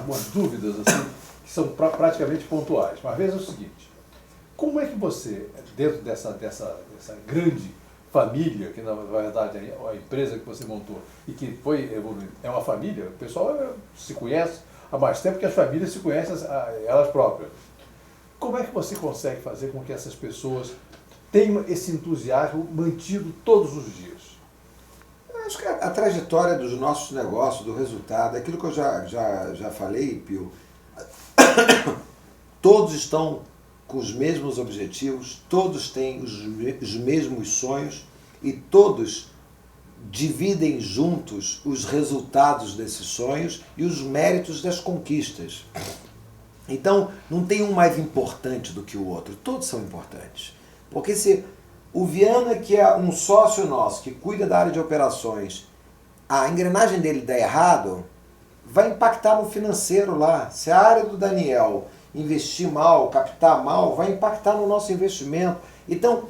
Umas dúvidas assim, que são praticamente pontuais. Mas veja o seguinte, como é que você, dentro dessa grande família, que na verdade é a empresa que você montou e que foi evoluindo, é uma família, o pessoal se conhece há mais tempo que as famílias se conhecem elas próprias. Como é que você consegue fazer com que essas pessoas tenham esse entusiasmo mantido todos os dias? Acho que a trajetória dos nossos negócios, do resultado, aquilo que eu já falei, Pio, todos estão com os mesmos objetivos, todos têm os mesmos sonhos e todos dividem juntos os resultados desses sonhos e os méritos das conquistas. Então, não tem um mais importante do que o outro, todos são importantes. Porque se o Viana, que é um sócio nosso, que cuida da área de operações, a engrenagem dele der errado, vai impactar no financeiro lá. Se a área do Daniel investir mal, captar mal, vai impactar no nosso investimento. Então,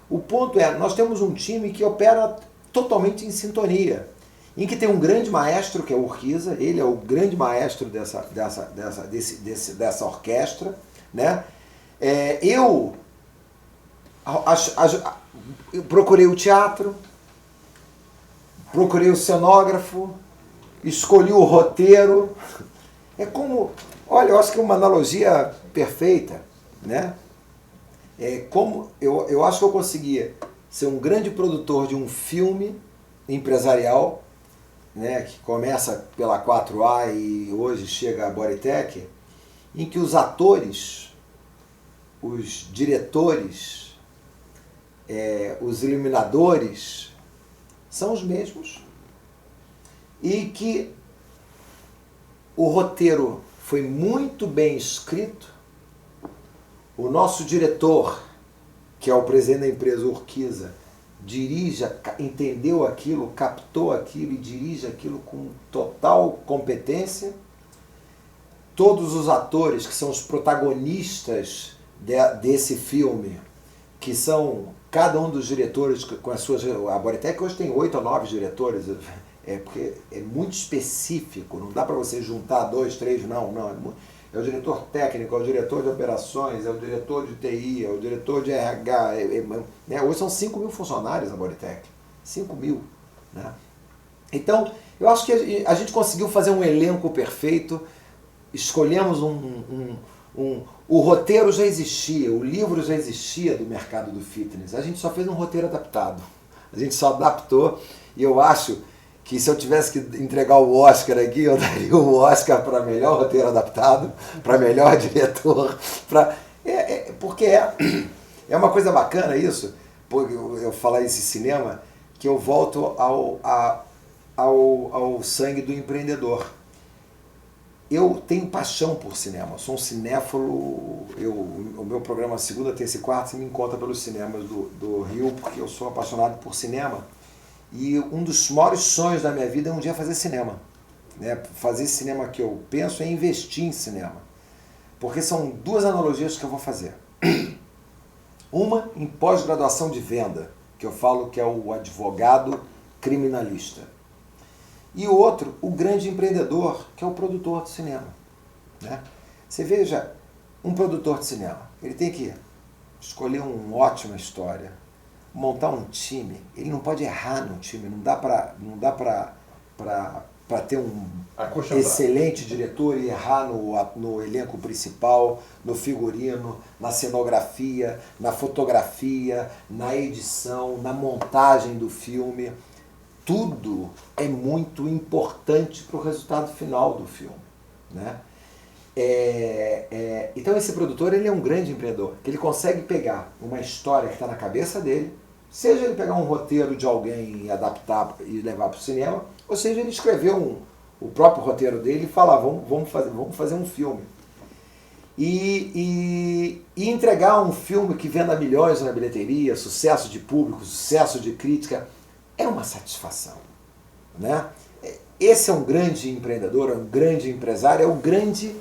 o ponto é, nós temos um time que opera totalmente em sintonia, em que tem um grande maestro, que é o Urquiza, ele é o grande maestro dessa orquestra, né? Eu procurei o teatro, procurei o cenógrafo, escolhi o roteiro. É como, olha, eu acho que é uma analogia perfeita, né? Eu acho que eu conseguia ser um grande produtor de um filme empresarial, né, que começa pela 4A e hoje chega a Bodytech, em que os atores, os diretores, os iluminadores são os mesmos e que o roteiro foi muito bem escrito, o nosso diretor, que é o presidente da empresa Urquiza, entendeu aquilo, captou aquilo e dirige aquilo com total competência. Todos os atores que são os protagonistas desse filme, que são cada um dos diretores com as suas... A Bodytech hoje tem 8 ou 9 diretores, porque é muito específico, não dá para você juntar 2, 3, não. É o diretor técnico, é o diretor de operações, é o diretor de TI, é o diretor de RH. Hoje são 5.000 funcionários na Bodytech. 5.000. Né? Então, eu acho que a gente conseguiu fazer um elenco perfeito, escolhemos o roteiro já existia, o livro já existia do mercado do fitness. A gente só fez um roteiro adaptado. A gente só adaptou e eu acho que se eu tivesse que entregar o Oscar aqui, eu daria o Oscar para melhor roteiro adaptado, para melhor diretor, porque é uma coisa bacana isso, eu falar esse cinema, que eu volto ao sangue do empreendedor. Eu tenho paixão por cinema, sou um cinéfilo, o meu programa segunda, terça e quarta me encontra pelos cinemas do Rio, porque eu sou apaixonado por cinema. E um dos maiores sonhos da minha vida é um dia fazer cinema. Né? Fazer cinema que eu penso é investir em cinema. Porque são 2 analogias que eu vou fazer. Uma em pós-graduação de venda, que eu falo que é o advogado criminalista. E o outro, o grande empreendedor, que é o produtor de cinema. Né? Você veja, um produtor de cinema, ele tem que escolher uma ótima história, montar um time, ele não pode errar no time, não dá para ter um excelente diretor e errar no elenco principal, no figurino, na cenografia, na fotografia, na edição, na montagem do filme. Tudo é muito importante para o resultado final do filme. Né? Então esse produtor, ele é um grande empreendedor, que ele consegue pegar uma história que está na cabeça dele, seja ele pegar um roteiro de alguém e adaptar e levar para o cinema, ou seja ele escrever o próprio roteiro dele e falar, vamos fazer um filme. E entregar um filme que venda milhões na bilheteria, sucesso de público, sucesso de crítica, é uma satisfação. Né? Esse é um grande empreendedor, é um grande empresário, é o grande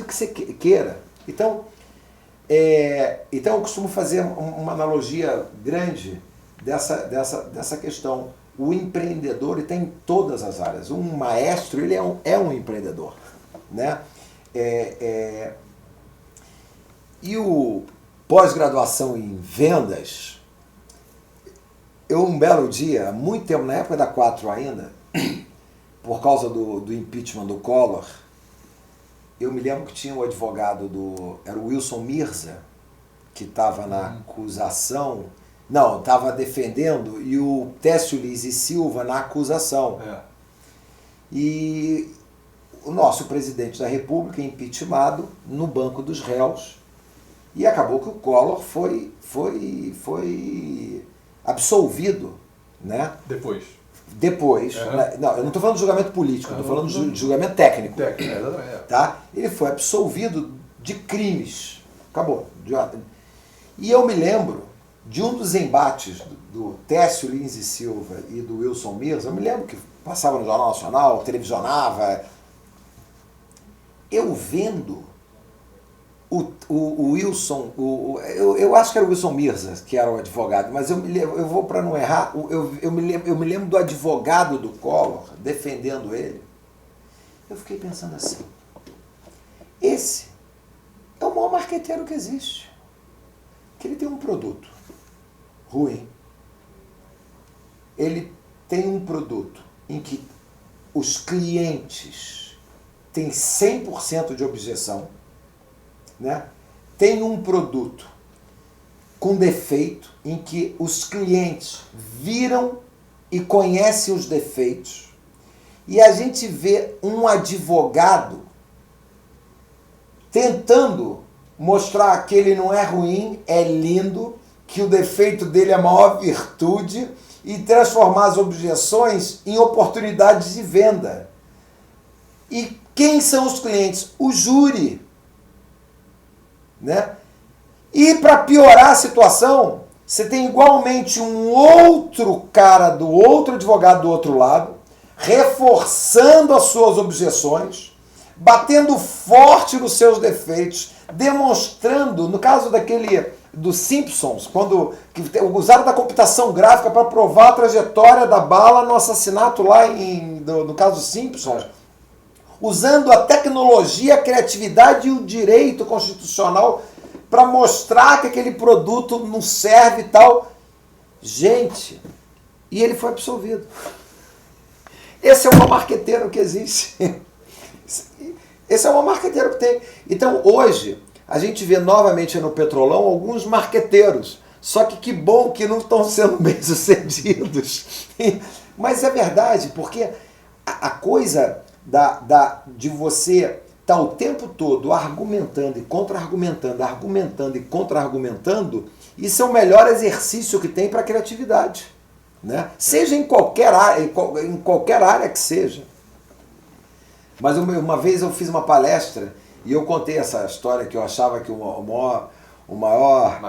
que você queira. Então eu costumo fazer uma analogia grande dessa questão. o empreendedor está em todas as áreas. Um maestro, ele é um empreendedor, né? E o pós-graduação em vendas, eu um belo dia, há muito tempo, na época da 4 ainda, por causa do impeachment do Collor, eu me lembro que tinha um advogado era o Wilson Mirza, que estava na acusação, não, estava defendendo, e o Técio Lins e Silva na acusação. E o nosso presidente da República impeachmentado no banco dos réus, e acabou que o Collor foi absolvido, né? Depois. Não, eu não estou falando de julgamento político, estou falando de julgamento técnico. Exatamente. Tá? Ele foi absolvido de crimes. Acabou. E eu me lembro de um dos embates do Técio Lins e Silva e do Wilson Mirza, eu me lembro que passava no Jornal Nacional, televisionava, eu vendo o Wilson, eu acho que era o Wilson Mirza, que era o advogado, mas eu vou para não errar, eu me lembro do advogado do Collor defendendo ele. Eu fiquei pensando assim, esse é o maior marqueteiro que existe. Que ele tem um produto ruim. Ele tem um produto em que os clientes têm 100% de objeção, né? Tem um produto com defeito em que os clientes viram e conhecem os defeitos, e a gente vê um advogado tentando mostrar que ele não é ruim, é lindo, que o defeito dele é a maior virtude, e transformar as objeções em oportunidades de venda. E quem são os clientes? O júri. Né? E para piorar a situação, você tem igualmente um outro cara outro advogado do outro lado, reforçando as suas objeções, batendo forte nos seus defeitos, demonstrando, no caso dos Simpsons, quando usaram da computação gráfica para provar a trajetória da bala no assassinato lá no caso dos Simpsons, usando a tecnologia, a criatividade e o direito constitucional para mostrar que aquele produto não serve e tal. Gente, e ele foi absolvido. Esse é o maior marqueteiro que existe. Esse é o maior marqueteiro que tem. Então, hoje, a gente vê novamente no Petrolão alguns marqueteiros. Só que bom que não estão sendo bem-sucedidos. Mas é verdade, porque a coisa de você estar o tempo todo argumentando e contra-argumentando, argumentando e contra-argumentando, isso é o melhor exercício que tem para a criatividade. Né? Seja em qualquer área que seja. Mas uma vez eu fiz uma palestra e eu contei essa história que eu achava que o maior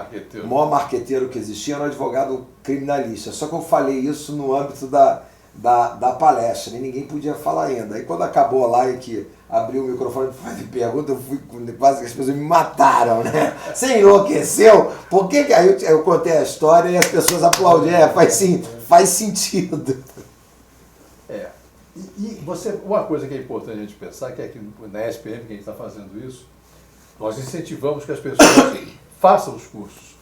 marqueteiro que existia era um advogado criminalista. Só que eu falei isso no âmbito da palestra, e ninguém podia falar ainda. Aí quando acabou lá e que abriu o microfone para fazer pergunta, eu fui quase que as pessoas me mataram, né? Você enlouqueceu? Por que que... Aí eu contei a história e as pessoas aplaudiram. Faz sentido. E uma coisa que é importante a gente pensar, que é que na SPM, que a gente está fazendo isso, nós incentivamos que as pessoas façam os cursos.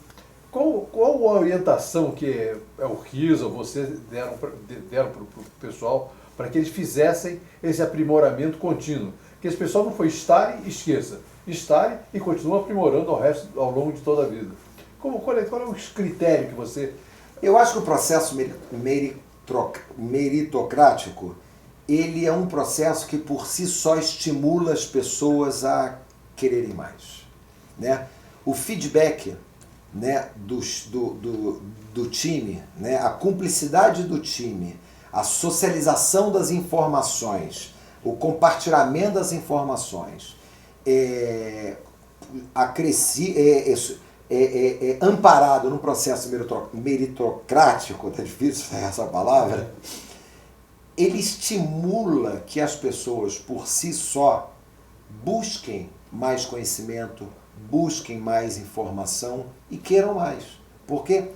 Qual a orientação que o Riso ou você deram para o pessoal para que eles fizessem esse aprimoramento contínuo? Que esse pessoal não foi estare e esqueça. Estare e continua aprimorando ao longo de toda a vida. Qual é o critério que você... Eu acho que o processo meritocrático, ele é um processo que por si só estimula as pessoas a quererem mais. Né? O feedback, né, do time, né, a cumplicidade do time, a socialização das informações, o compartilhamento das informações, amparado no processo meritocrático, tá difícil essa palavra, ele estimula que as pessoas por si só busquem mais conhecimento, busquem mais informação e queiram mais. Porque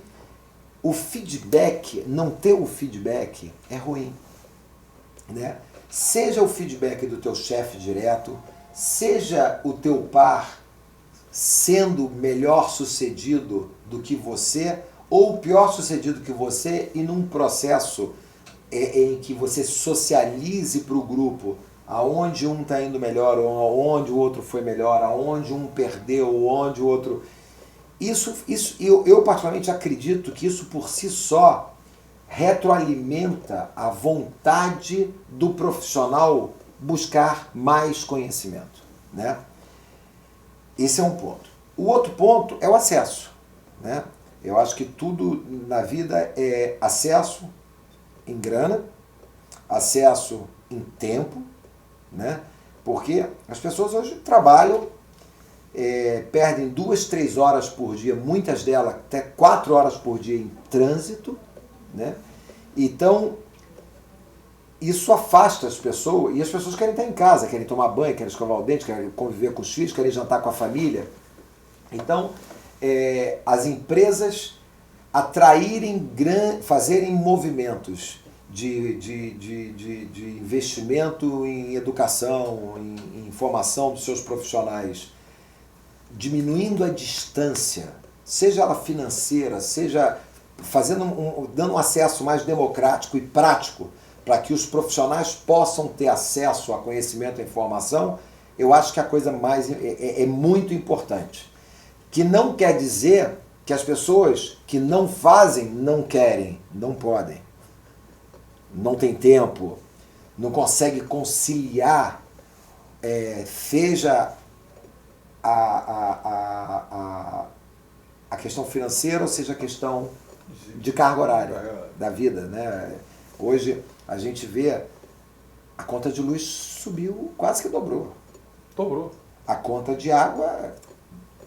o feedback, não ter o feedback é ruim, né? Seja o feedback do teu chefe direto, seja o teu par sendo melhor sucedido do que você ou pior sucedido que você e num processo em que você socialize para o grupo aonde um está indo melhor, ou aonde o outro foi melhor, aonde um perdeu, ou onde o outro... Isso eu particularmente acredito que isso por si só retroalimenta a vontade do profissional buscar mais conhecimento, né? Esse é um ponto. O outro ponto é o acesso, né? Eu acho que tudo na vida é acesso em grana, acesso em tempo, né? Porque as pessoas hoje trabalham, perdem 2, 3 horas por dia, muitas delas até 4 horas por dia em trânsito, né? Então, isso afasta as pessoas, e as pessoas querem estar em casa, querem tomar banho, querem escovar o dente, querem conviver com os filhos, querem jantar com a família. Então, as empresas fazerem movimentos de investimento em educação, em formação dos seus profissionais, diminuindo a distância, seja ela financeira, seja dando um acesso mais democrático e prático para que os profissionais possam ter acesso a conhecimento e informação, eu acho que a coisa mais é muito importante. Que não quer dizer que as pessoas que não fazem, não querem, não podem, não tem tempo, não consegue conciliar, seja a questão financeira ou seja a questão de carga horária da vida, né? Hoje a gente vê a conta de luz subiu, quase que dobrou. Dobrou. A conta de água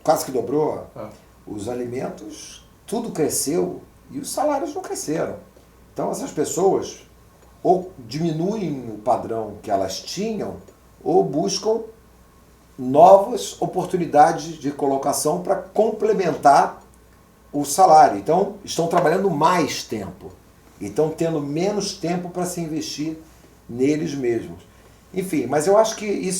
quase que dobrou. Ah. Os alimentos, tudo cresceu e os salários não cresceram. Então essas pessoas ou diminuem o padrão que elas tinham ou buscam novas oportunidades de colocação para complementar o salário. Então, estão trabalhando mais tempo e estão tendo menos tempo para se investir neles mesmos. Enfim, mas eu acho que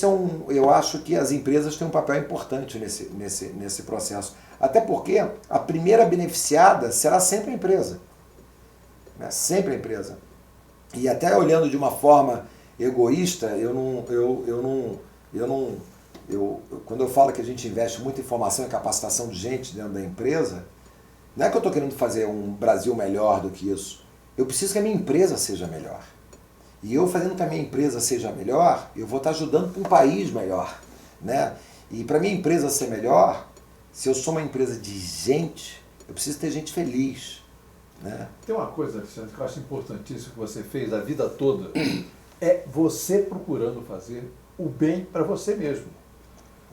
eu acho que as empresas têm um papel importante nesse processo. Até porque a primeira beneficiada será sempre a empresa, né? Sempre a empresa. E até olhando de uma forma egoísta, quando eu falo que a gente investe muita informação e capacitação de gente dentro da empresa, não é que eu estou querendo fazer um Brasil melhor do que isso. Eu preciso que a minha empresa seja melhor. E eu fazendo que a minha empresa seja melhor, eu vou estar ajudando para um país melhor, né? E para a minha empresa ser melhor, se eu sou uma empresa de gente, eu preciso ter gente feliz, né? Tem uma coisa, Alexandre, que eu acho importantíssimo que você fez a vida toda, é você procurando fazer o bem para você mesmo.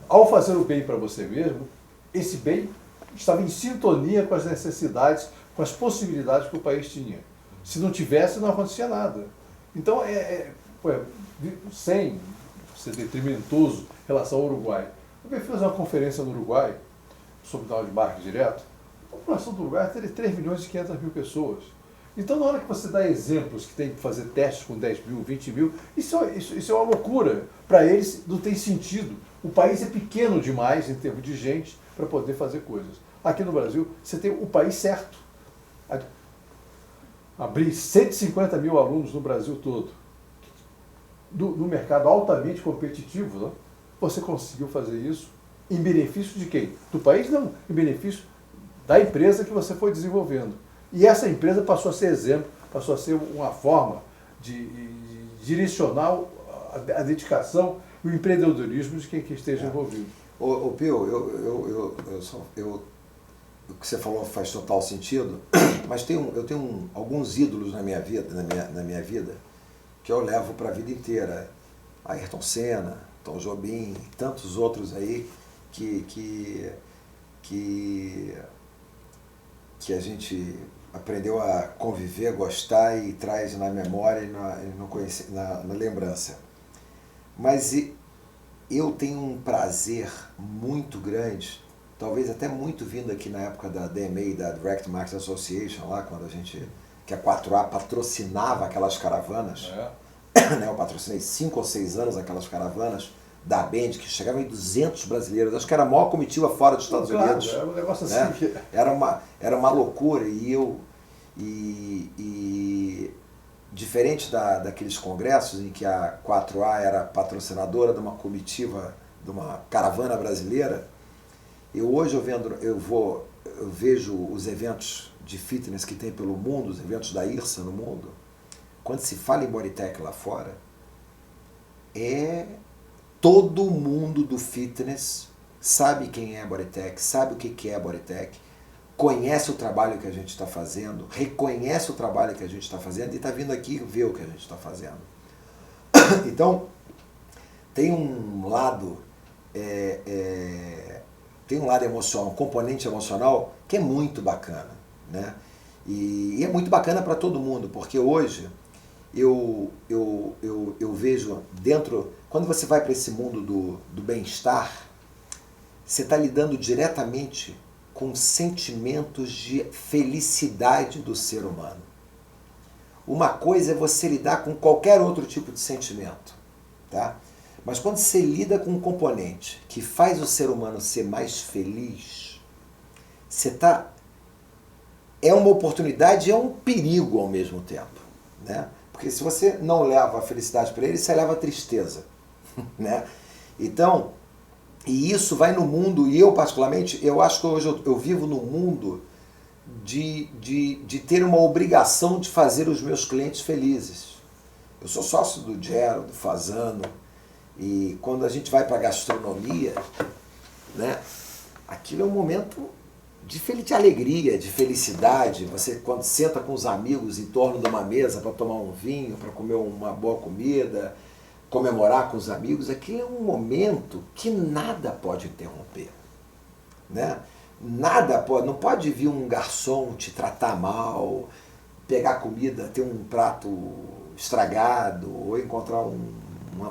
Ao fazer o bem para você mesmo, esse bem estava em sintonia com as necessidades, com as possibilidades que o país tinha. Se não tivesse, não acontecia nada. Então, sem ser detrimentoso em relação ao Uruguai. Eu fui fazer uma conferência no Uruguai, sobre o de marketing direto, a população do Uruguai teria 3 milhões e 500 mil pessoas. Então, na hora que você dá exemplos que tem que fazer testes com 10 mil, 20 mil, isso é uma loucura. Para eles não tem sentido. O país é pequeno demais em termos de gente para poder fazer coisas. Aqui no Brasil, você tem o país certo. Abrir 150 mil alunos no Brasil todo, no mercado altamente competitivo, né? Você conseguiu fazer isso em benefício de quem? Do país? Não, em benefício da empresa que você foi desenvolvendo. E essa empresa passou a ser exemplo, passou a ser uma forma de direcionar a dedicação e o empreendedorismo de quem esteja envolvido. Ô Pio, o que você falou faz total sentido, mas eu tenho alguns ídolos na minha vida que eu levo para a vida inteira. Ayrton Senna, Tom Jobim, tantos outros aí que a gente aprendeu a conviver, gostar e traz na memória e na lembrança. Mas eu tenho um prazer muito grande talvez até muito vindo aqui na época da DMA, da Direct Market Association, lá quando que a 4A patrocinava aquelas caravanas, né? Eu patrocinei 5 ou 6 anos aquelas caravanas da Band, que chegavam em 200 brasileiros, acho que era a maior comitiva fora dos Estados Unidos. Era um negócio assim. Né? Era uma loucura, e diferente daqueles congressos em que a 4A era patrocinadora de uma comitiva, de uma caravana brasileira, hoje eu vejo os eventos de fitness que tem pelo mundo, os eventos da IRSA no mundo. Quando se fala em Bodytech lá fora, todo mundo do fitness sabe quem é Bodytech, sabe o que é Bodytech, conhece o trabalho que a gente está fazendo, reconhece o trabalho que a gente está fazendo e está vindo aqui ver o que a gente está fazendo. Então, tem um lado emocional, um componente emocional que é muito bacana, né? E é muito bacana para todo mundo, porque hoje eu vejo quando você vai para esse mundo do bem-estar, você está lidando diretamente com sentimentos de felicidade do ser humano. Uma coisa é você lidar com qualquer outro tipo de sentimento, tá? Mas quando você lida com um componente que faz o ser humano ser mais feliz, é uma oportunidade e é um perigo ao mesmo tempo, né? Porque se você não leva a felicidade para ele, você leva a tristeza, né? Então, e isso vai no mundo, e eu particularmente, eu acho que hoje eu vivo num mundo de ter uma obrigação de fazer os meus clientes felizes. Eu sou sócio do Gero, do Fasano, e quando a gente vai para a gastronomia, né, aquilo é um momento de alegria, de felicidade. Você, quando senta com os amigos em torno de uma mesa para tomar um vinho, para comer uma boa comida, comemorar com os amigos, aquilo é um momento que nada pode interromper, né? Nada pode, não pode vir um garçom te tratar mal, pegar comida, ter um prato estragado, ou encontrar um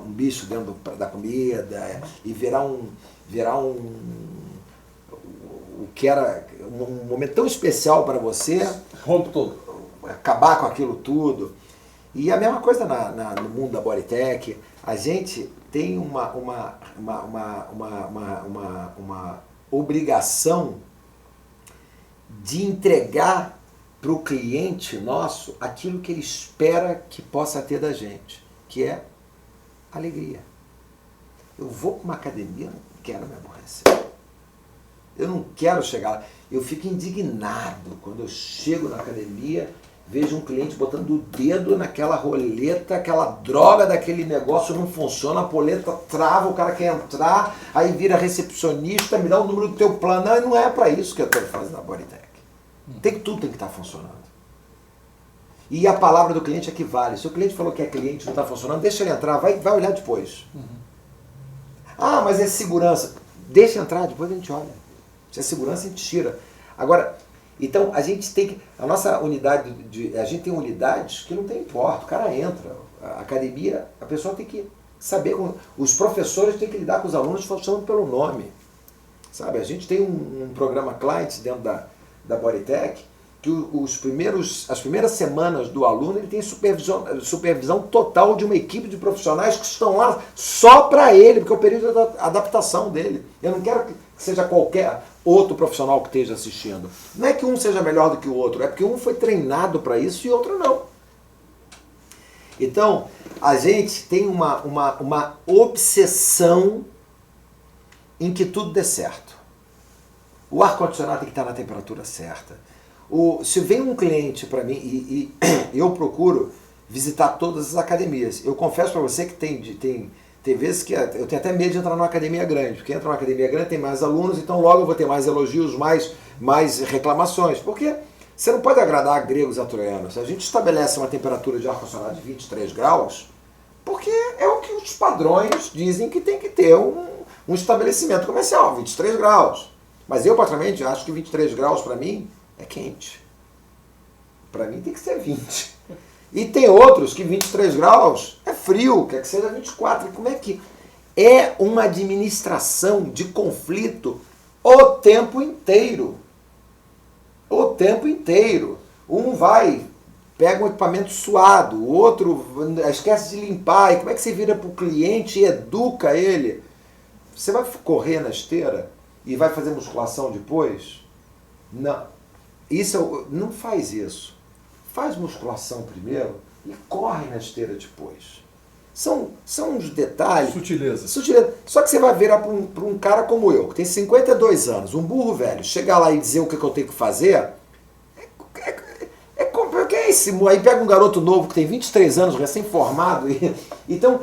bicho dentro da comida e virar o que era um momento tão especial para você, rompe tudo, acabar com aquilo tudo. E a mesma coisa no mundo da Bodytech. A gente tem uma obrigação de entregar para o cliente nosso aquilo que ele espera que possa ter da gente, que é alegria. Eu vou para uma academia, não quero me aborrecer. Eu não quero chegar lá. Eu fico indignado quando eu chego na academia, vejo um cliente botando o dedo naquela roleta, aquela droga daquele negócio não funciona, a poleta trava, o cara quer entrar, aí vira recepcionista, me dá o número do teu plano. Não é para isso que eu estou fazendo na Bodytech. Tudo tem que estar funcionando. E a palavra do cliente é que vale. Se o cliente falou que é cliente, não está funcionando, deixa ele entrar, vai olhar depois. Ah, mas é segurança. Deixa entrar, depois a gente olha. Se é segurança, a gente tira. Agora, então, a gente tem que... A nossa unidade... A gente tem unidades que não tem porta. O cara entra. A academia, a pessoa tem que saber... Os professores têm que lidar com os alunos chamando pelo nome. Sabe? A gente tem um programa Clients dentro da Bodytech que as primeiras semanas do aluno ele tem supervisão total de uma equipe de profissionais que estão lá só para ele, porque é o período da adaptação dele. Eu não quero que seja qualquer outro profissional que esteja assistindo. Não é que um seja melhor do que o outro, é porque um foi treinado para isso e outro não. Então, a gente tem uma obsessão em que tudo dê certo. O ar-condicionado tem que estar na temperatura certa. Se vem um cliente para mim e eu procuro visitar todas as academias. Eu confesso para você que tem vezes que eu tenho até medo de entrar numa academia grande, porque entra numa academia grande tem mais alunos, então logo eu vou ter mais elogios, mais reclamações. Porque você não pode agradar gregos e troianos. A gente estabelece uma temperatura de ar-condicionado de 23 graus, porque é o que os padrões dizem que tem que ter um estabelecimento comercial, 23 graus. Mas eu, particularmente, acho que 23 graus para mim é quente. Para mim tem que ser 20. E tem outros que 23 graus é frio, quer que seja 24. E como é que... É uma administração de conflito o tempo inteiro. O tempo inteiro. Um vai, pega um equipamento suado, o outro esquece de limpar. E como é que você vira para o cliente e educa ele? Você vai correr na esteira e vai fazer musculação depois? Não. Não faz isso. Faz musculação primeiro e corre na esteira depois. São uns detalhes. Sutileza. Só que você vai virar para um cara como eu, que tem 52 anos, um burro velho, chegar lá e dizer o que eu tenho que fazer, que é esse? Aí pega um garoto novo que tem 23 anos, recém-formado. Então,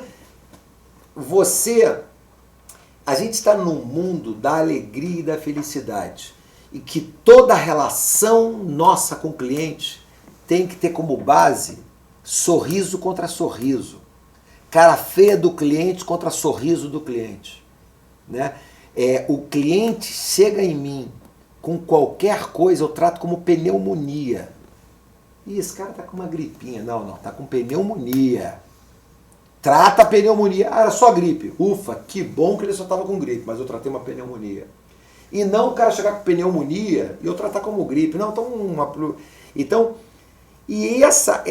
a gente está num mundo da alegria e da felicidade. E que toda relação nossa com o cliente tem que ter como base sorriso contra sorriso. Cara feia do cliente contra sorriso do cliente. Né? O cliente chega em mim com qualquer coisa, eu trato como pneumonia. Ih, esse cara tá com uma gripinha. Não, tá com pneumonia. Trata a pneumonia. Ah, era só gripe. Ufa, que bom que ele só tava com gripe, mas eu tratei uma pneumonia. E não o cara chegar com pneumonia e eu tratar como gripe. Não, então, e essa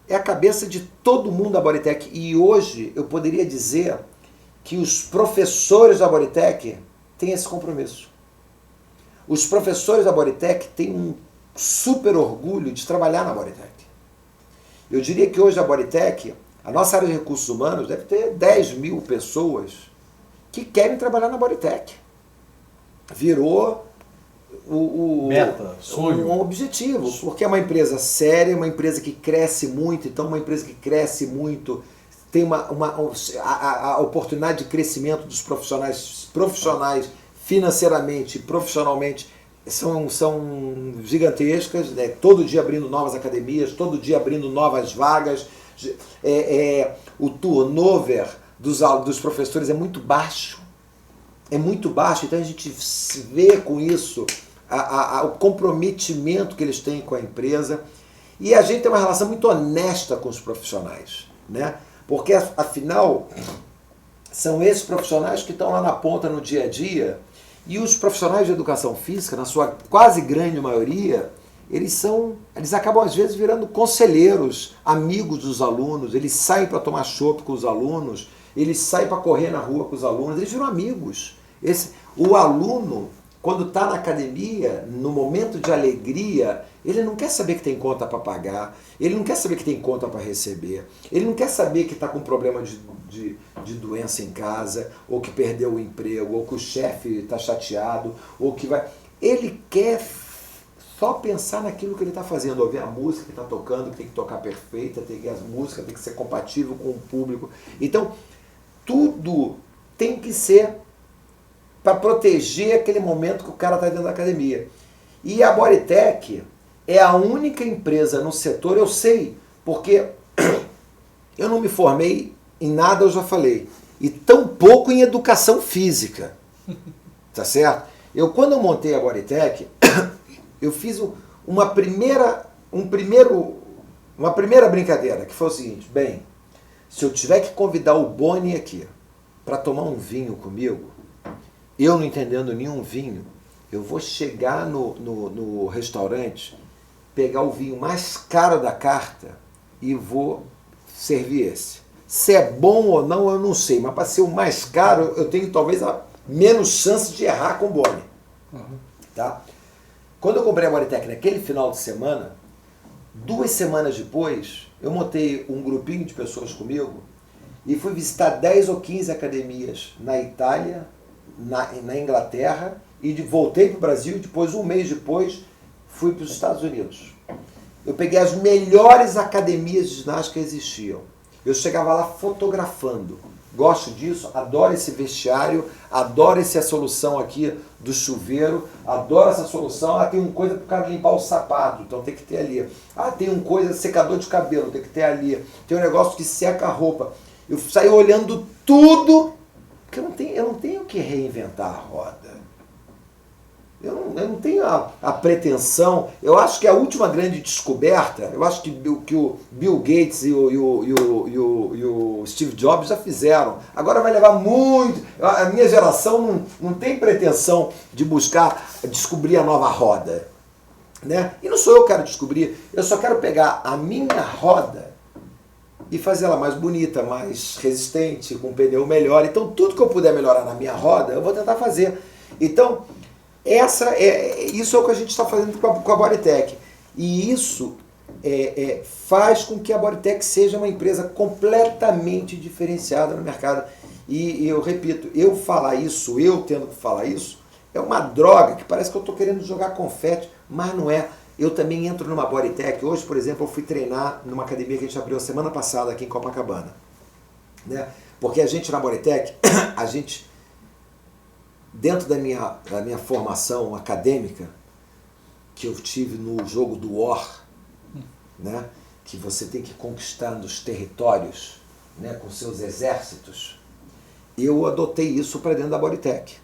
é a cabeça de todo mundo da Bodytech. E hoje eu poderia dizer que os professores da Bodytech têm esse compromisso. Os professores da Bodytech têm um super orgulho de trabalhar na Bodytech. Eu diria que hoje a Bodytech, a nossa área de recursos humanos, deve ter 10 mil pessoas que querem trabalhar na Bodytech. Virou meta, sonho. Um objetivo, porque é uma empresa séria, uma empresa que cresce muito. Então, uma empresa que cresce muito tem a oportunidade de crescimento dos profissionais financeiramente e profissionalmente são gigantescas, né? Todo dia abrindo novas academias, todo dia abrindo novas vagas. O turnover dos professores é muito baixo. Então a gente vê com isso o comprometimento que eles têm com a empresa. E a gente tem uma relação muito honesta com os profissionais, né? Porque, afinal, são esses profissionais que estão lá na ponta no dia a dia. E os profissionais de educação física, na sua quase grande maioria, eles acabam às vezes virando conselheiros, amigos dos alunos, eles saem para tomar chopp com os alunos, eles saem para correr na rua com os alunos, eles viram amigos. O aluno, quando está na academia, no momento de alegria, ele não quer saber que tem conta para pagar, ele não quer saber que tem conta para receber, ele não quer saber que está com problema de doença em casa, ou que perdeu o emprego, ou que o chefe está chateado, ou que vai... Ele quer só pensar naquilo que ele está fazendo, ouvir a música que está tocando, que tem que tocar perfeita, as músicas tem que ser compatível com o público. Então, tudo tem que ser para proteger aquele momento que o cara está dentro da academia. E a Bodytech é a única empresa no setor, eu sei, porque eu não me formei em nada, eu já falei, e tampouco em educação física, tá certo? Quando eu montei a Bodytech, eu fiz uma primeira brincadeira, que foi o seguinte: bem, se eu tiver que convidar o Boni aqui para tomar um vinho comigo, eu não entendendo nenhum vinho, eu vou chegar no restaurante, pegar o vinho mais caro da carta e vou servir esse. Se é bom ou não, eu não sei, mas para ser o mais caro, eu tenho talvez a menos chance de errar com o Boni. Uhum. Tá? Quando eu comprei a Bodytech naquele final de semana, 2 semanas depois, eu montei um grupinho de pessoas comigo e fui visitar 10 ou 15 academias na Itália, na Inglaterra, e voltei para o Brasil. Depois, um mês depois, fui para os Estados Unidos. Eu peguei as melhores academias de ginástica que existiam. Eu chegava lá fotografando. Gosto disso, adoro esse vestiário, adoro essa solução aqui do chuveiro, adoro essa solução. Tem uma coisa para o cara limpar o sapato, então tem que ter ali. Tem uma coisa, secador de cabelo, tem que ter ali. Tem um negócio que seca a roupa. Eu saí olhando tudo, porque eu não tenho que reinventar a roda. Eu não tenho a pretensão. Eu acho que a última grande descoberta, eu acho que o Bill Gates e o Steve Jobs já fizeram. Agora vai levar muito. A minha geração não tem pretensão de descobrir a nova roda. Né? E não sou eu que quero descobrir, eu só quero pegar a minha roda e fazer ela mais bonita, mais resistente, com um pneu melhor. Então tudo que eu puder melhorar na minha roda, eu vou tentar fazer. Então, isso é o que a gente está fazendo com a Bodytech. E isso faz com que a Bodytech seja uma empresa completamente diferenciada no mercado. E eu repito, eu tendo que falar isso, é uma droga que parece que eu estou querendo jogar confete, mas não é. Eu também entro numa Bodytech. Hoje, por exemplo, eu fui treinar numa academia que a gente abriu a semana passada aqui em Copacabana. Né? Porque a gente na Bodytech, dentro da minha formação acadêmica, que eu tive no jogo do War, né? Que você tem que conquistar nos territórios, né? Com seus exércitos, eu adotei isso para dentro da Bodytech.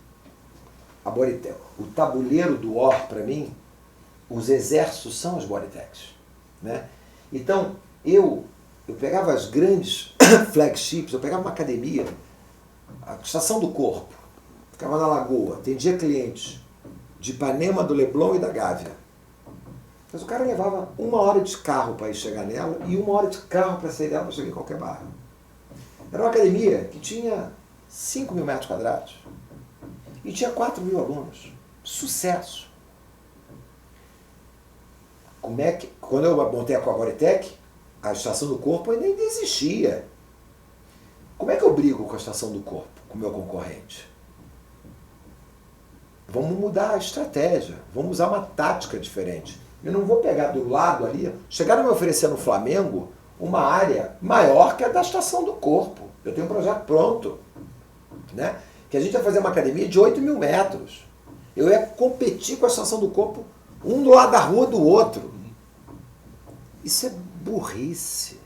O tabuleiro do War, para mim, os exércitos são as Bodytechs. Né? Então, eu pegava as grandes flagships, eu pegava uma academia, a Estação do Corpo, ficava na Lagoa, atendia clientes de Ipanema, do Leblon e da Gávea. Mas o cara levava 1 hora de carro para ir chegar nela e 1 hora de carro para sair dela para chegar em qualquer bairro. Era uma academia que tinha 5 mil metros quadrados e tinha 4 mil alunos. Sucesso! Quando eu montei a Bodytech, a Estação do Corpo ainda existia. Como é que eu brigo com a Estação do Corpo, com o meu concorrente? Vamos mudar a estratégia, vamos usar uma tática diferente. Eu não vou pegar do lado ali, chegaram a me oferecer no Flamengo uma área maior que a da Estação do Corpo. Eu tenho um projeto pronto, né? Que a gente ia fazer uma academia de 8 mil metros. Eu ia competir com a Estação do Corpo, um do lado da rua do outro. Isso é burrice.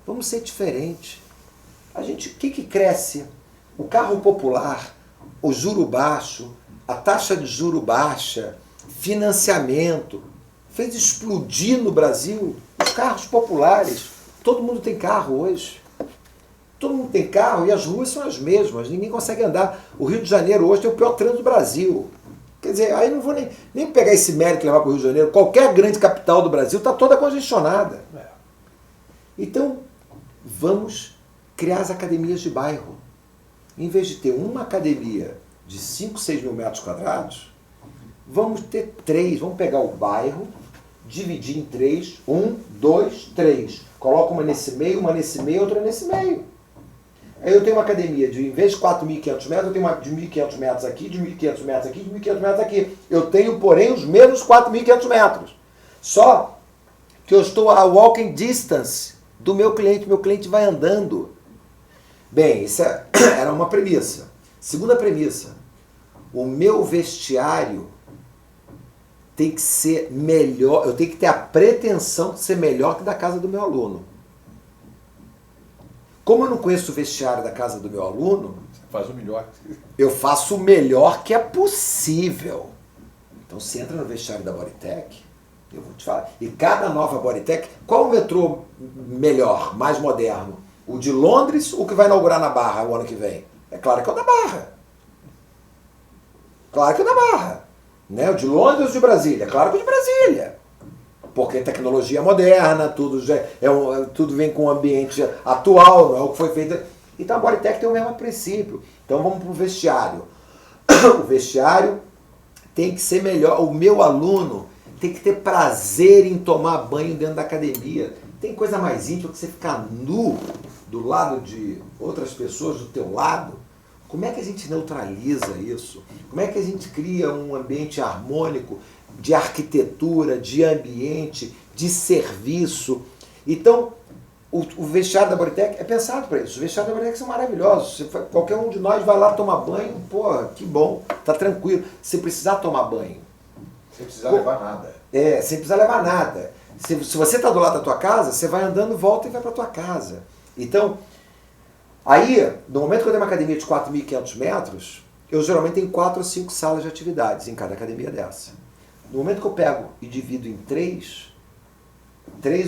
Vamos ser diferente. O que cresce? O carro popular, o juro baixo, a taxa de juro baixa, financiamento, fez explodir no Brasil os carros populares. Todo mundo tem carro hoje. Todo mundo tem carro e as ruas são as mesmas, ninguém consegue andar. O Rio de Janeiro hoje tem o pior trânsito do Brasil. Quer dizer, aí não vou nem pegar esse mérito e levar para o Rio de Janeiro. Qualquer grande capital do Brasil está toda congestionada. Então, vamos criar as academias de bairro. Em vez de ter uma academia de 5, 6 mil metros quadrados, vamos ter 3. Vamos pegar o bairro, dividir em 3. 1, 2, 3. Coloca uma nesse meio, outra nesse meio. Aí eu tenho uma academia em vez de 4.500 metros, eu tenho uma de 1.500 metros aqui, de 1.500 metros aqui, de 1.500 metros aqui. Eu tenho, porém, os mesmos 4.500 metros. Só que eu estou a walking distance do meu cliente vai andando. Bem, isso era uma premissa. Segunda premissa, o meu vestiário tem que ser melhor, eu tenho que ter a pretensão de ser melhor que da casa do meu aluno. Como eu não conheço o vestiário da casa do meu aluno, você faz o melhor. Eu faço o melhor que é possível. Então você entra no vestiário da Bodytech, eu vou te falar. E cada nova Bodytech, qual o metrô melhor, mais moderno? O de Londres ou o que vai inaugurar na Barra o ano que vem? É claro que é o da Barra. Claro que é o da Barra. Né? O de Londres ou o de Brasília? Claro que é o de Brasília. Porque tecnologia moderna, tudo vem com o ambiente atual, não é o que foi feito. Então a Bodytech tem o mesmo princípio. Então vamos para o vestiário. O vestiário tem que ser melhor. O meu aluno tem que ter prazer em tomar banho dentro da academia. Tem coisa mais íntima que você ficar nu do lado de outras pessoas do teu lado. Como é que a gente neutraliza isso? Como é que a gente cria um ambiente harmônico de arquitetura, de ambiente, de serviço? Então, o vestiário da Bodytech é pensado para isso. Os vestiários da Bodytech são maravilhosos. Qualquer um de nós vai lá tomar banho, pô, que bom, tá tranquilo. Se precisar tomar banho. Sem precisar levar nada. Sem precisar levar nada. Se você está do lado da tua casa, você vai andando, volta e vai para a tua casa. Então, aí, no momento que eu tenho uma academia de 4.500 metros, eu geralmente tenho 4 ou 5 salas de atividades em cada academia dessa. No momento que eu pego e divido em três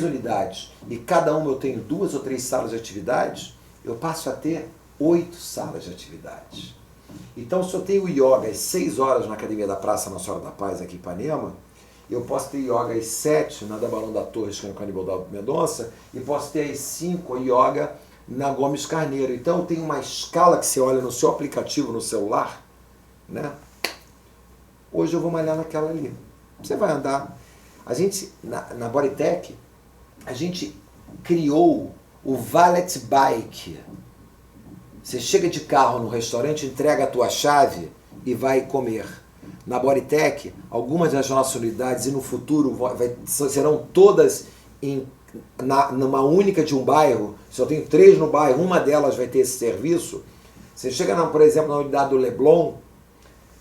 unidades, e cada uma eu tenho 2 ou 3 salas de atividades, eu passo a ter 8 salas de atividades. Então, se eu tenho yoga às 6 horas na Academia da Praça Nossa Senhora da Paz, aqui em Ipanema, eu posso ter yoga às 7 na da Barão da Torres, que é no Canibal da Mendonça, e posso ter às 5 yoga na Gomes Carneiro. Então, eu tenho uma escala que você olha no seu aplicativo, no celular, né? Hoje eu vou malhar naquela ali. Você vai andar. A gente, na Bodytech, a gente criou o Valet Bike. Você chega de carro no restaurante, entrega a tua chave e vai comer. Na Bodytech, algumas das nossas unidades, e no futuro serão todas numa única de um bairro. Se eu tenho 3 no bairro, uma delas vai ter esse serviço. Você chega, por exemplo, na unidade do Leblon,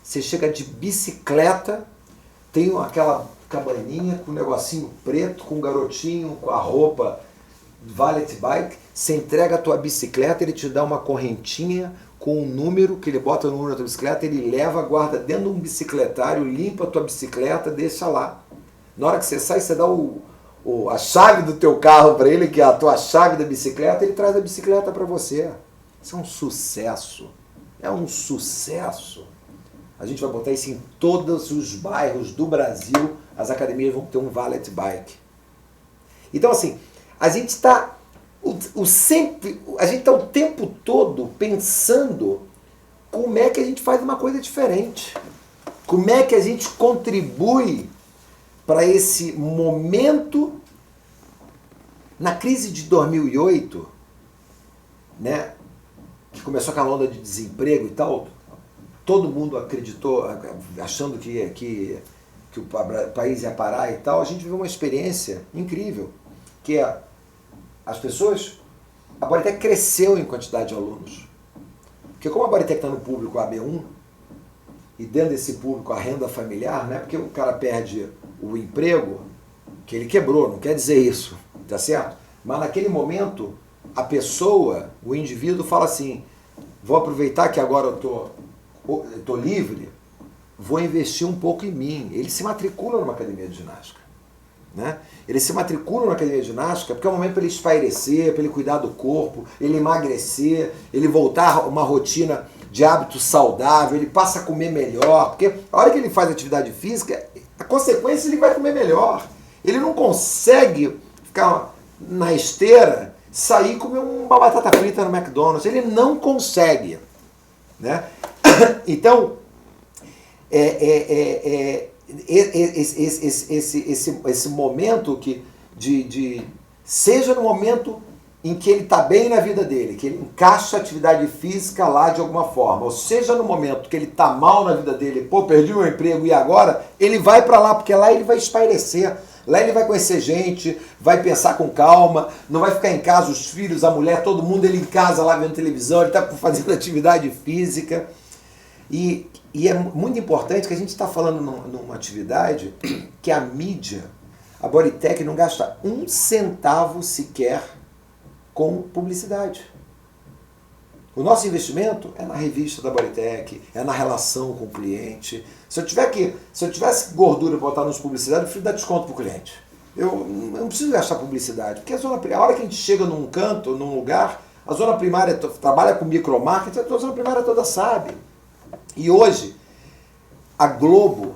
você chega de bicicleta, tem aquela cabaninha com um negocinho preto, com um garotinho, com a roupa Valet Bike, você entrega a tua bicicleta, ele te dá uma correntinha com um número, que ele bota o número da tua bicicleta, ele leva, guarda dentro de um bicicletário, limpa a tua bicicleta, deixa lá. Na hora que você sai, você dá a chave do teu carro para ele, que é a tua chave da bicicleta, ele traz a bicicleta para você. Isso é um sucesso. É um sucesso. A gente vai botar isso em todos os bairros do Brasil, as academias vão ter um Valet Bike. Então, assim, a gente está o tempo todo pensando como é que a gente faz uma coisa diferente. Como é que a gente contribui para esse momento. Na crise de 2008, né, que começou aquela onda de desemprego e tal, todo mundo acreditou, achando que o país ia parar e tal, a gente viveu uma experiência incrível, que é as pessoas, a Bodytech cresceu em quantidade de alunos. Porque como a Bodytech está no público AB1, e dentro desse público a renda familiar, não é porque o cara perde o emprego, que ele quebrou, não quer dizer isso, tá certo? Mas naquele momento, a pessoa, o indivíduo fala assim, vou aproveitar que agora eu tô livre, vou investir um pouco em mim. Ele se matricula numa academia de ginástica. Né? Ele se matricula na academia de ginástica porque é um momento para ele espairecer, para ele cuidar do corpo, ele emagrecer, ele voltar a uma rotina de hábito saudável, ele passa a comer melhor, porque a hora que ele faz atividade física, a consequência ele vai comer melhor. Ele não consegue ficar na esteira, sair e comer uma batata frita no McDonald's. Ele não consegue. Né? Então, esse momento seja no momento em que ele está bem na vida dele, que ele encaixa a atividade física lá de alguma forma, ou seja no momento que ele está mal na vida dele, pô, perdi meu emprego e agora, ele vai para lá, porque lá ele vai espairecer, lá ele vai conhecer gente, vai pensar com calma, não vai ficar em casa, os filhos, a mulher, todo mundo, ele em casa lá vendo televisão, ele está fazendo atividade física. E é muito importante que a gente está falando numa atividade que a mídia, a Bodytech não gasta 1 centavo sequer com publicidade. O nosso investimento é na revista da Bodytech, é na relação com o cliente. Se eu tivesse gordura para botar nos publicidades, eu preciso dar desconto para o cliente. Eu não preciso gastar publicidade, porque a hora que a gente chega num canto, num lugar, a zona primária trabalha com micromarketing, a zona primária toda sabe. E hoje, a Globo,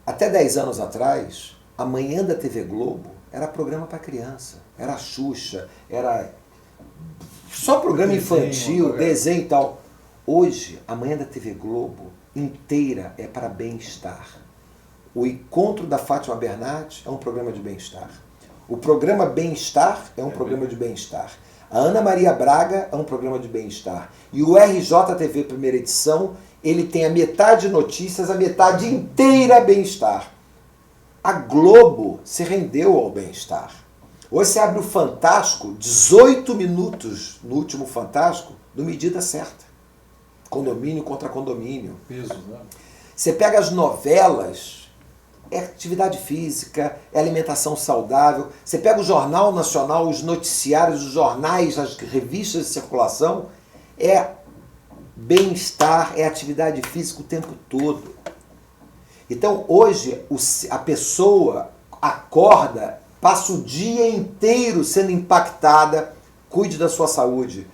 até 10 anos atrás, a manhã da TV Globo era programa para criança, era Xuxa, era só programa infantil, desenho e tal. Hoje, a manhã da TV Globo inteira é para bem-estar. O encontro da Fátima Bernardes é um programa de bem-estar. O programa Bem-Estar é um programa de bem-estar. A Ana Maria Braga é um programa de bem-estar. E o RJTV primeira edição, ele tem a metade notícias, a metade inteira bem-estar. A Globo se rendeu ao bem-estar. Hoje você abre o Fantástico, 18 minutos no último Fantástico, no Medida Certa. Condomínio contra condomínio. Peso, né? Você pega as novelas, é atividade física, é alimentação saudável. Você pega o Jornal Nacional, os noticiários, os jornais, as revistas de circulação, é Bem-estar é atividade física o tempo todo. Então, hoje, a pessoa acorda, passa o dia inteiro sendo impactada. Cuide da sua saúde.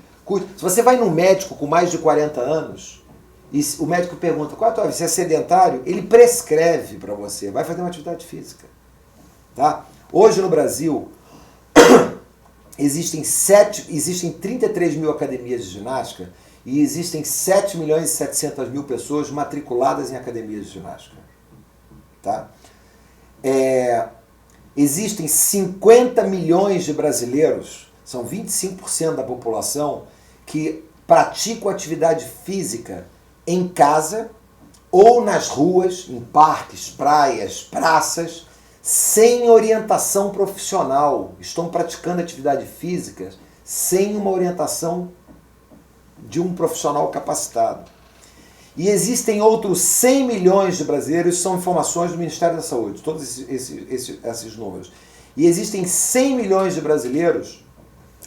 Se você vai num médico com mais de 40 anos, e o médico pergunta, qual é a tua vida? Você é sedentário? Ele prescreve para você, vai fazer uma atividade física. Tá? Hoje no Brasil, existem 33 mil academias de ginástica e existem 7 milhões e 700 mil pessoas matriculadas em academias de ginástica. Tá? Existem 50 milhões de brasileiros, são 25% da população, que praticam atividade física em casa ou nas ruas, em parques, praias, praças, sem orientação profissional. Estão praticando atividade física sem uma orientação de um profissional capacitado. E existem outros 100 milhões de brasileiros, são informações do Ministério da Saúde, todos esses números. E existem 100 milhões de brasileiros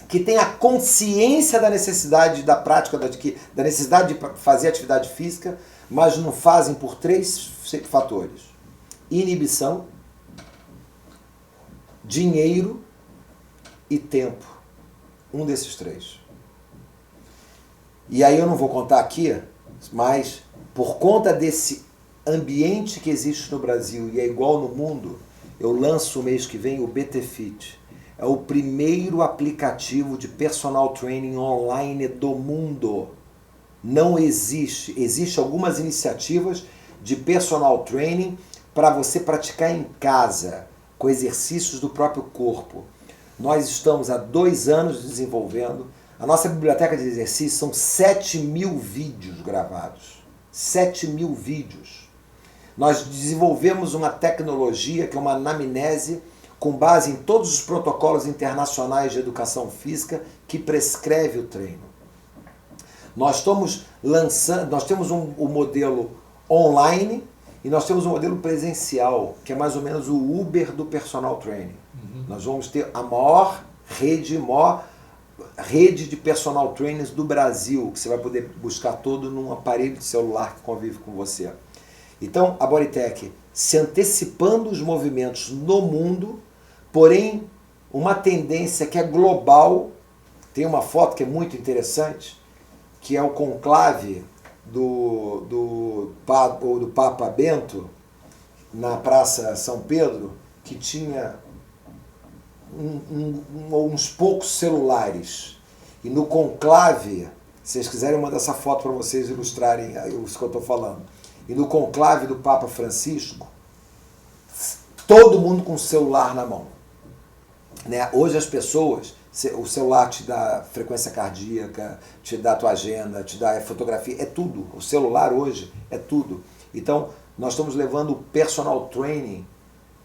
que têm a consciência da necessidade da prática, da necessidade de fazer atividade física, mas não fazem por 3 fatores. Inibição, dinheiro e tempo. Um desses 3. E aí eu não vou contar aqui, mas por conta desse ambiente que existe no Brasil e é igual no mundo, eu lanço o mês que vem o BT Fit. É o primeiro aplicativo de personal training online do mundo. Não existe. Existem algumas iniciativas de personal training para você praticar em casa, com exercícios do próprio corpo. Nós estamos há 2 anos desenvolvendo. A nossa biblioteca de exercícios são 7 mil vídeos gravados. 7 mil vídeos. Nós desenvolvemos uma tecnologia que é uma anamnese com base em todos os protocolos internacionais de educação física que prescreve o treino. Nós temos um modelo online e nós temos um modelo presencial, que é mais ou menos o Uber do personal training. Nós vamos ter a maior rede de personal trainers do Brasil, que você vai poder buscar todo num aparelho de celular que convive com você. Então, a Bodytech se antecipando os movimentos no mundo, porém, uma tendência que é global. Tem uma foto que é muito interessante, que é o conclave do Papa Bento, na Praça São Pedro, que tinha uns poucos celulares. E no conclave, se vocês quiserem, eu mando essa foto para vocês ilustrarem isso que eu estou falando. E no conclave do Papa Francisco, todo mundo com o celular na mão. Né? Hoje as pessoas, o celular te dá frequência cardíaca, te dá a tua agenda, te dá fotografia, é tudo. O celular hoje é tudo. Então, nós estamos levando o personal training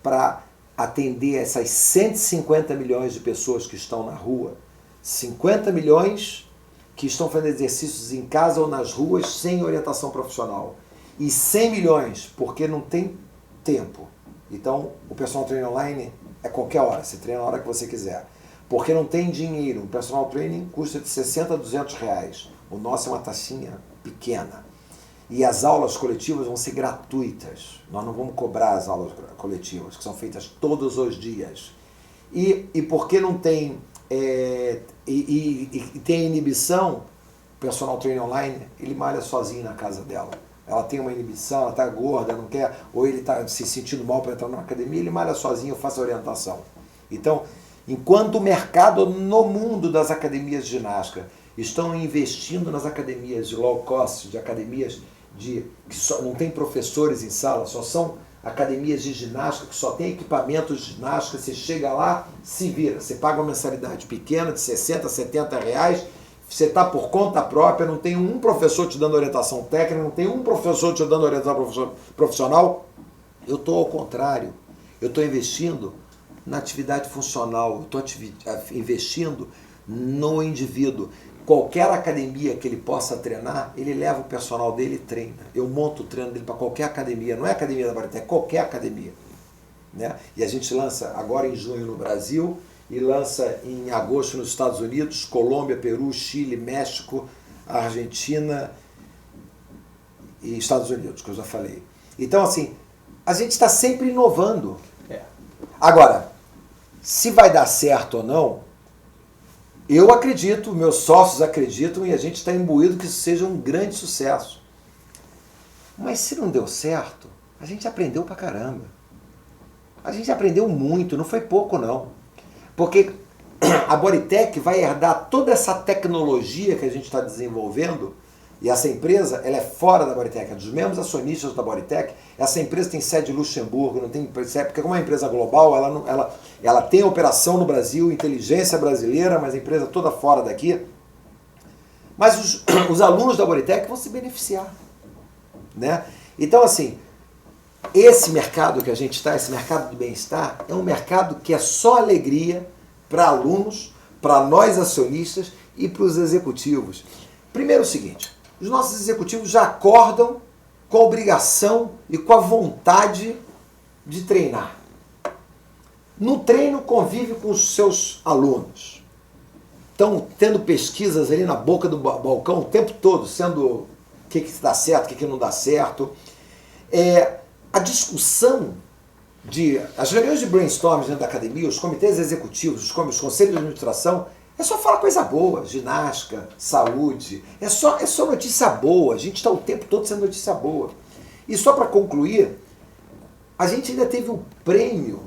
para atender essas 150 milhões de pessoas que estão na rua, 50 milhões que estão fazendo exercícios em casa ou nas ruas sem orientação profissional, e 100 milhões porque não tem tempo. Então, o personal training online é qualquer hora, você treina a hora que você quiser. Porque não tem dinheiro. O personal training custa de 60 a 200 reais. O nosso é uma taxinha pequena. E as aulas coletivas vão ser gratuitas. Nós não vamos cobrar as aulas coletivas, que são feitas todos os dias. E porque não tem, tem inibição, o personal training online, ele malha sozinho na casa dela. Ela tem uma inibição, ela está gorda, não quer, ou ele está se sentindo mal para entrar numa academia, ele malha sozinho, eu faço a orientação. Então, enquanto o mercado no mundo das academias de ginástica estão investindo nas academias de low cost, de academias que só não tem professores em sala, só são academias de ginástica que só tem equipamentos de ginástica, você chega lá, se vira, você paga uma mensalidade pequena de 60, 70 reais, você está por conta própria, não tem um professor te dando orientação técnica, não tem um professor te dando orientação profissional. Eu estou ao contrário, eu estou investindo na atividade funcional, eu estou investindo no indivíduo. Qualquer academia que ele possa treinar, ele leva o personal dele e treina. Eu monto o treino dele para qualquer academia, não é academia da Bodytech, é qualquer academia. Né? E a gente lança agora em junho no Brasil, e lança em agosto nos Estados Unidos, Colômbia, Peru, Chile, México, Argentina, e Estados Unidos, que eu já falei. Então, assim, a gente está sempre inovando. Agora, se vai dar certo ou não, eu acredito, meus sócios acreditam e a gente está imbuído que isso seja um grande sucesso. Mas se não deu certo, a gente aprendeu pra caramba. A gente aprendeu muito, não foi pouco não. Porque a Bodytech vai herdar toda essa tecnologia que a gente está desenvolvendo, e essa empresa, ela é fora da Bodytech, é dos mesmos acionistas da Bodytech. Essa empresa tem sede em Luxemburgo, não tem, porque como é uma empresa global, ela tem operação no Brasil, inteligência brasileira, mas a empresa toda fora daqui. Mas os alunos da Bodytech vão se beneficiar, né? Então, assim, esse mercado que a gente está, esse mercado do bem-estar, é um mercado que é só alegria para alunos, para nós acionistas e para os executivos. Primeiro é o seguinte, os nossos executivos já acordam com a obrigação e com a vontade de treinar. No treino convive com os seus alunos. Estão tendo pesquisas ali na boca do balcão o tempo todo, sendo o que dá certo, o que não dá certo. A discussão, as reuniões de brainstorming dentro da academia, os comitês executivos, os conselhos de administração, é só falar coisa boa, ginástica, saúde, é só notícia boa, a gente está o tempo todo sendo notícia boa. E só para concluir, a gente ainda teve o prêmio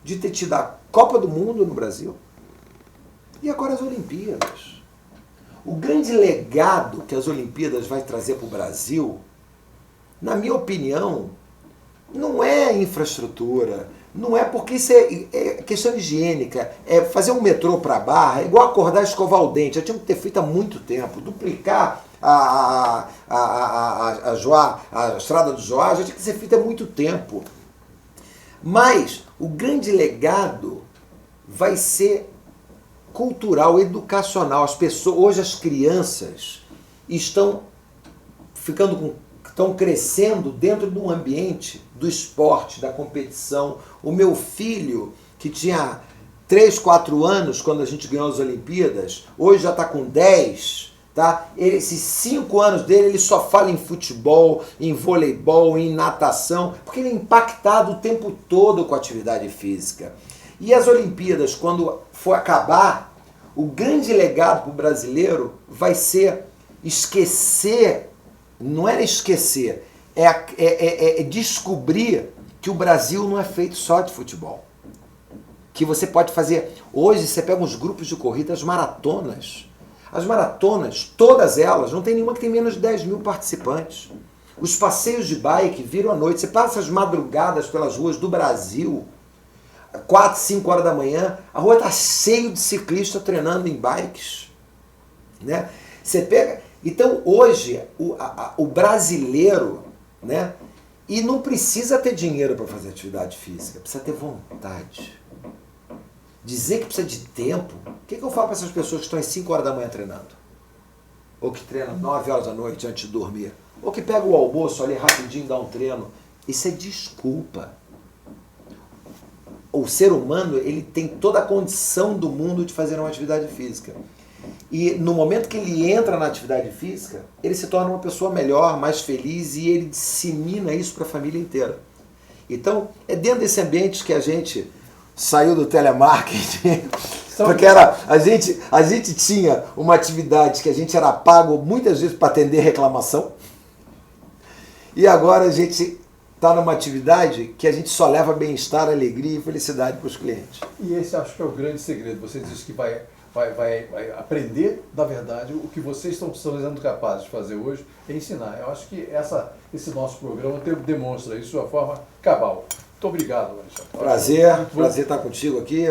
de ter tido a Copa do Mundo no Brasil e agora as Olimpíadas. O grande legado que as Olimpíadas vai trazer para o Brasil, na minha opinião, não é infraestrutura, não é porque isso é questão higiênica, é fazer um metrô para a Barra, é igual acordar e escovar o dente, já tinha que ter feito há muito tempo, duplicar a estrada do Joá, já tinha que ser feito há muito tempo. Mas o grande legado vai ser cultural, educacional. As pessoas, hoje as crianças estão crescendo dentro de um ambiente do esporte, da competição. O meu filho, que tinha 3, 4 anos quando a gente ganhou as Olimpíadas, hoje já está com 10, tá? Esses 5 anos dele, ele só fala em futebol, em voleibol, em natação, porque ele é impactado o tempo todo com a atividade física. E as Olimpíadas, quando for acabar, o grande legado para o brasileiro vai ser esquecer. Não era esquecer, é descobrir que o Brasil não é feito só de futebol. Que você pode fazer... Hoje você pega uns grupos de corrida, as maratonas, todas elas, não tem nenhuma que tem menos de 10 mil participantes. Os passeios de bike viram à noite, você passa as madrugadas pelas ruas do Brasil, 4, 5 horas da manhã, a rua está cheia de ciclistas treinando em bikes, né? Você pega... Então, hoje, o brasileiro, né, e não precisa ter dinheiro para fazer atividade física, precisa ter vontade. Dizer que precisa de tempo, o que eu falo para essas pessoas que estão às 5 horas da manhã treinando? Ou que treinam 9 horas da noite antes de dormir? Ou que pega o almoço ali rapidinho e dá um treino? Isso é desculpa. O ser humano, ele tem toda a condição do mundo de fazer uma atividade física. E no momento que ele entra na atividade física, ele se torna uma pessoa melhor, mais feliz e ele dissemina isso para a família inteira. Então, é dentro desse ambiente que a gente saiu do telemarketing, porque a gente tinha uma atividade que a gente era pago muitas vezes para atender reclamação, e agora a gente está numa atividade que a gente só leva bem-estar, alegria e felicidade para os clientes. E esse acho que é o grande segredo. Você disse que vai aprender, na verdade, o que vocês estão sendo capazes de fazer hoje é ensinar. Eu acho que esse nosso programa demonstra isso de uma forma cabal. Muito obrigado, Alexandre. Prazer estar contigo aqui.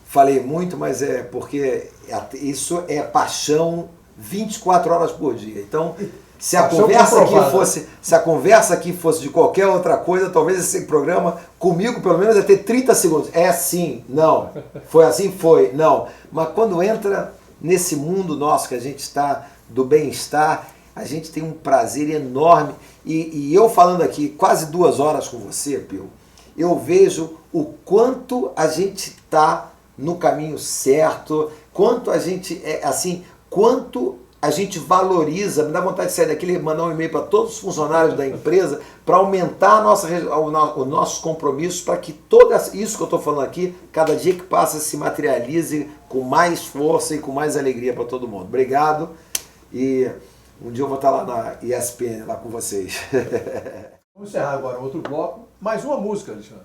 Falei muito, mas é porque isso é paixão 24 horas por dia. Então, se a conversa aqui fosse de qualquer outra coisa, talvez esse programa, comigo pelo menos, ia ter 30 segundos. É assim, não. Foi assim, foi, não. Mas quando entra nesse mundo nosso que a gente está, do bem-estar, a gente tem um prazer enorme. E eu falando aqui quase 2 horas com você, Pio, eu vejo o quanto a gente está no caminho certo, quanto a gente, quanto a gente valoriza, me dá vontade de sair daqui e mandar um e-mail para todos os funcionários da empresa para aumentar os nossos compromissos para que todo isso que eu estou falando aqui, cada dia que passa, se materialize com mais força e com mais alegria para todo mundo. Obrigado e um dia eu vou estar lá na ESPN, lá com vocês. Vamos encerrar agora outro bloco. Mais uma música, Alexandre.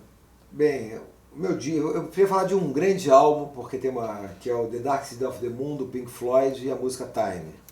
Bem, meu dia, eu queria falar de um grande álbum, porque tem que é o The Dark Side of the Moon, do Pink Floyd, e a música Time.